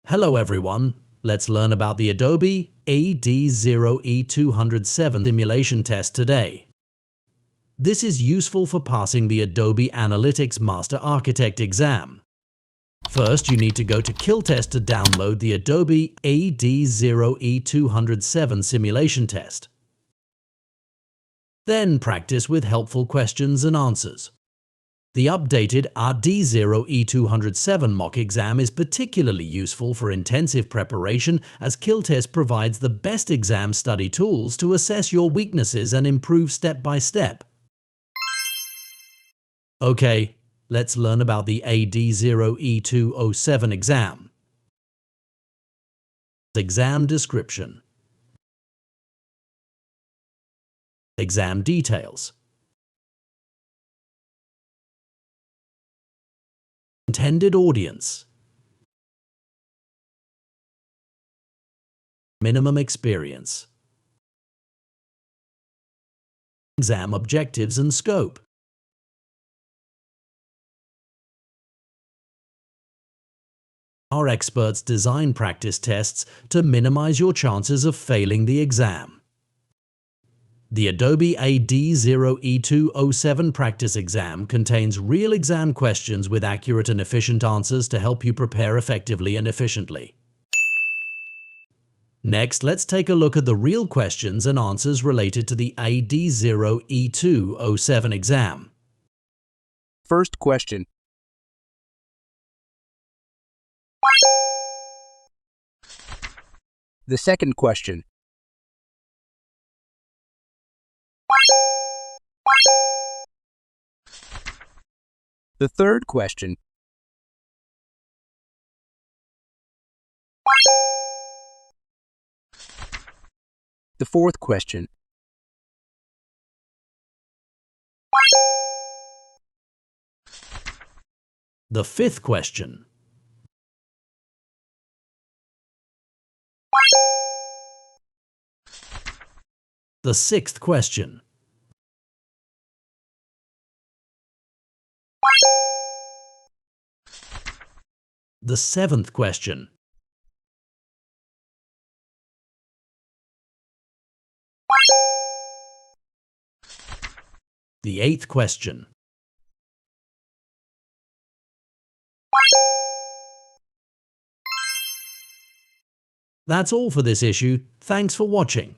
Hello everyone, let's learn about the Adobe AD0-E207 simulation test today. This is useful for passing the Adobe Analytics Master Architect exam. First, you need to go to Killtest to download the Adobe AD0-E207 simulation test. Then practice with helpful questions and answers. The updated AD0-E207 Mock Exam is particularly useful for intensive preparation as Killtest provides the best exam study tools to assess your weaknesses and improve step by step. Okay, let's learn about the AD0-E207 exam. Exam description. Exam details. Intended audience. Minimum experience. Exam objectives and scope. Our experts design practice tests to minimize your chances of failing the exam. The Adobe AD0-E207 practice exam contains real exam questions with accurate and efficient answers to help you prepare effectively and efficiently. Next, let's take a look at the real questions and answers related to the AD0-E207 exam. First question. The second question. The third question. The fourth question. The fifth question. The sixth question. The seventh question. The eighth question. That's all for this issue. Thanks for watching.